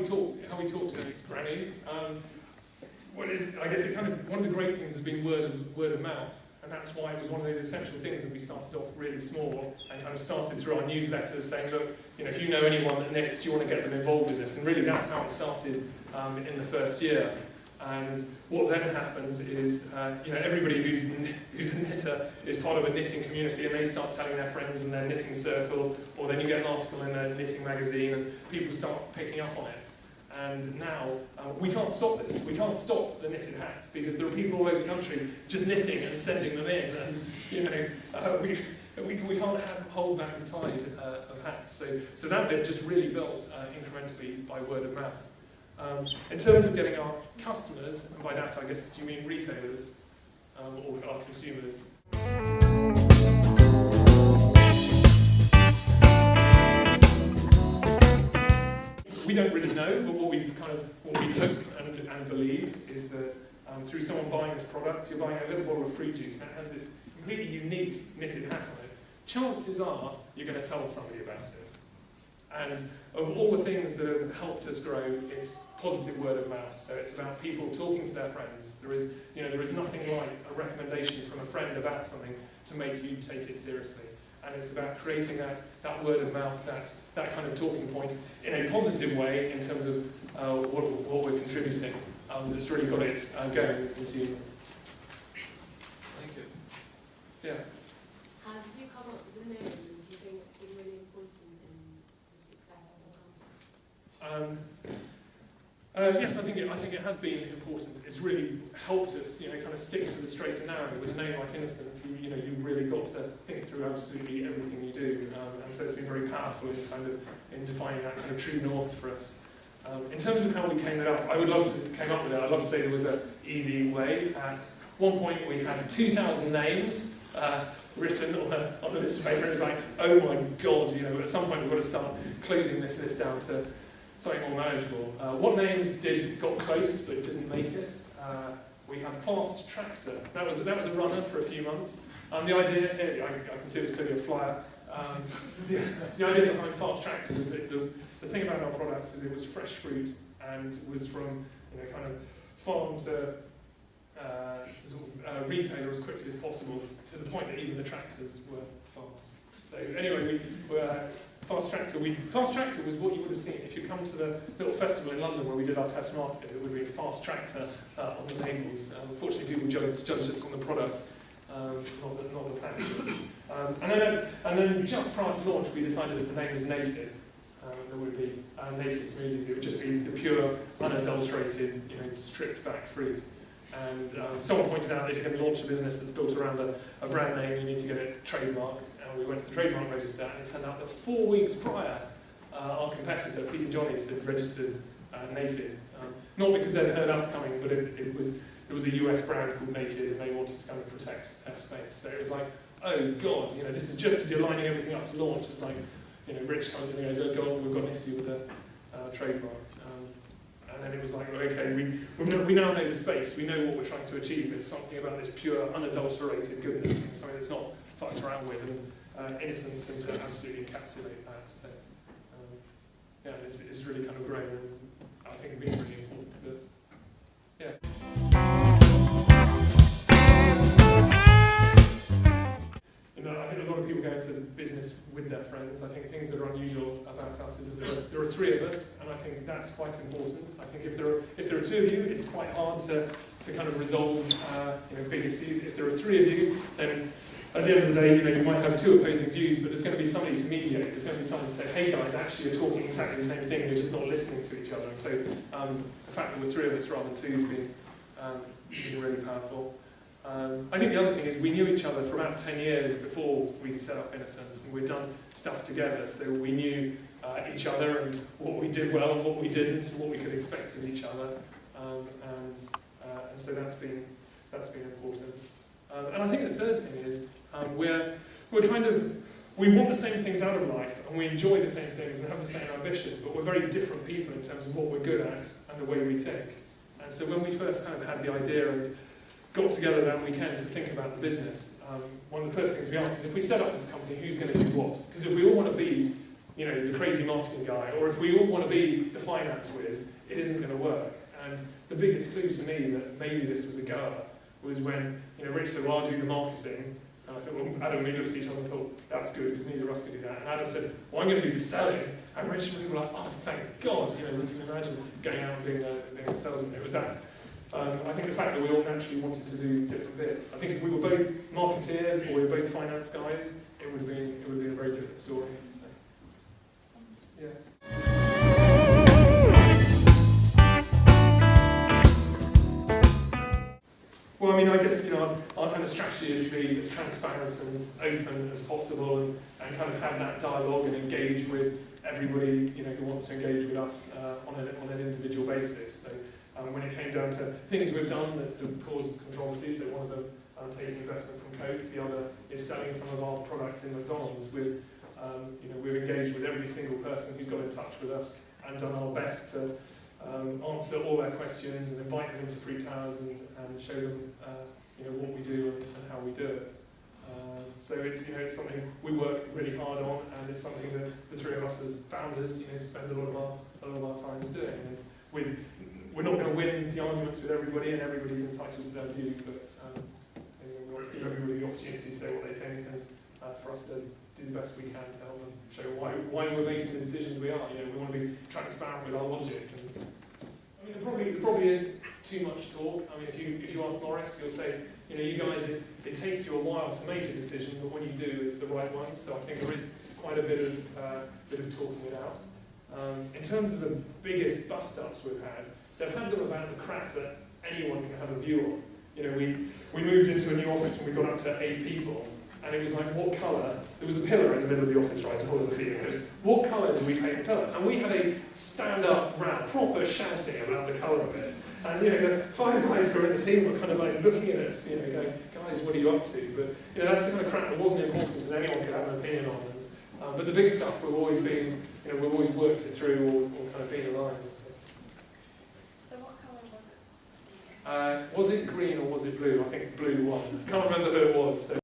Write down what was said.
we talk to grannies. I guess one of the great things has been word of mouth, and that's why it was one of those essential things that we started off really small and kind of started through our newsletters saying, look, if you know anyone that knits, do you want to get them involved in this? And really that's how it started in the first year. And what then happens is, everybody who's a knitter is part of a knitting community, and they start telling their friends in their knitting circle, or then you get an article in a knitting magazine, and people start picking up on it. And now, we can't stop this. We can't stop the knitted hats, because there are people all over the country just knitting and sending them in, and we can't hold back the tide of hats. So that bit just really built incrementally by word of mouth. In terms of getting our customers, and by that I guess do you mean retailers or our consumers? We don't really know, but what we hope and believe is that through someone buying this product, you're buying a little bottle of fruit juice that has this completely unique knitted hat on it. Chances are you're going to tell somebody about it. And of all the things that have helped us grow, it's positive word of mouth. So it's about people talking to their friends. There is nothing like a recommendation from a friend about something to make you take it seriously. And it's about creating that word of mouth, that kind of talking point in a positive way in terms of what we're contributing. That's really got it going with consumers. Thank you. Yeah. Have you come up with a name? Do you think it's been really important in the success of the company? Yes, I think it has been important. It's really helped us, kind of stick to the straight and narrow. With a name like Innocent, you've really got to think through absolutely everything you do, and so it's been very powerful in defining that kind of true north for us. In terms of how we came up, I'd love to say there was an easy way. At one point, we had 2,000 names written on a list of paper. It was like, oh my God, at some point we've got to start closing this list down to something more manageable. What names got close but didn't make it? We had Fast Tractor. That was a runner for a few months. The idea here, I can see it was clearly a flyer. The idea behind Fast Tractor was that the thing about our products is it was fresh fruit and was from kind of farm to retailer as quickly as possible, to the point that even the tractors were fast. So anyway, Fast Tractor was what you would have seen if you come to the little festival in London where we did our test market. It would be Fast Tractor on the labels. Unfortunately, people judged us on the product, not the packaging. And then just prior to launch, we decided that the name was Naked. There would be Naked Smoothies. It would just be the pure, unadulterated, stripped back fruit. And someone pointed out that if you're going to launch a business that's built around a brand name, you need to get it trademarked. And we went to the trademark register, and it turned out that 4 weeks prior, our competitor, Pete and Johnny's, had registered Naked. Not because they'd heard us coming, but it was a US brand called Naked, and they wanted to kind of protect their space. So it was like, oh God, this is just as you're lining everything up to launch. It's like, Rich comes in and goes, oh God, we've got an issue with the trademark. And then it was like, okay, we now know the space, we know what we're trying to achieve. It's something about this pure, unadulterated goodness, something that's not fucked around with, and Innocent seemed to absolutely encapsulate that. So, it's really kind of grown, and I think been really important to us. Yeah. I think a lot of people go into business with their friends. I think things that are unusual about us is that there are 3 of us, and I think that's quite important. I think if there are 2 of you, it's quite hard to kind of resolve big issues. If there are 3 of you, then at the end of the day, you might have 2 opposing views, but there's going to be somebody to mediate. There's going to be someone to say, hey guys, actually you're talking exactly the same thing, you're just not listening to each other. And so the fact that we're 3 of us rather than 2 has been really powerful. I think the other thing is we knew each other for about 10 years before we set up Innocent, and we'd done stuff together, so we knew each other and what we did well and what we didn't, and what we could expect of each other, and so that's been important. And I think the third thing is we want the same things out of life, and we enjoy the same things and have the same ambition, but we're very different people in terms of what we're good at and the way we think. And so when we first kind of had the idea and got together that weekend to think about the business, one of the first things we asked is, if we set up this company, who's going to do what? Because if we all want to be, you know, the crazy marketing guy, or if we all want to be the finance whiz, it isn't going to work. And the biggest clue to me that maybe this was a goer was when, you know, Rich said, well, I'll do the marketing. And I thought, well, Adam and me looked at each other and thought, that's good, because neither of us can do that. And Adam said, well, I'm going to do the selling. And Rich and me were like, oh, thank God, you know, we can imagine going out and being a salesman. It was that. I think the fact that we all naturally wanted to do different bits. I think if we were both marketeers or we were both finance guys, it would have been a very different story. So, yeah. Well, I mean, I guess, you know, our kind of strategy is to be as transparent and open as possible, and kind of have that dialogue and engage with everybody, you know, who wants to engage with us on an individual basis. So when it came down to things we've done that have caused controversy, so one of them taking investment from Coke, the other is selling some of our products in McDonald's. With, you know, we've engaged with every single person who's got in touch with us and done our best to answer all their questions and invite them into fruit towers and show them you know, what we do and how we do it. So it's, you know, it's something we work really hard on, and it's something that the three of us as founders, you know, spend a lot of our times doing. And we're not going to win the arguments with everybody, and everybody's entitled to their view, but you know, we want to give everybody the opportunity to say what they think, and for us to do the best we can to help them show why we're making the decisions we are. You know, we want to be transparent with our logic. And, I mean, there probably is too much talk. I mean, if you ask Morris, he'll say, you know, you guys, it takes you a while to make a decision, but when you do, it's the right one. So I think there is quite a bit of talking it out. In terms of the biggest bust-ups we've had, they've had them about the crap that anyone can have a view on. You know, we moved into a new office when we got up to 8 people, and it was like, what colour? There was a pillar in the middle of the office, right, to hold the ceiling. It was, what colour did we paint the pillar? And we had a stand-up row, proper shouting about the colour of it. And, you know, the 5 guys who were in the team were kind of like looking at us, you know, going, guys, what are you up to? But, you know, that's the kind of crap that wasn't important and anyone could have an opinion on. And, but the big stuff, we've always been, you know, we've always worked it through or kind of been aligned. So what colour was it? Was it green or was it blue? I think blue won. I can't remember who it was. So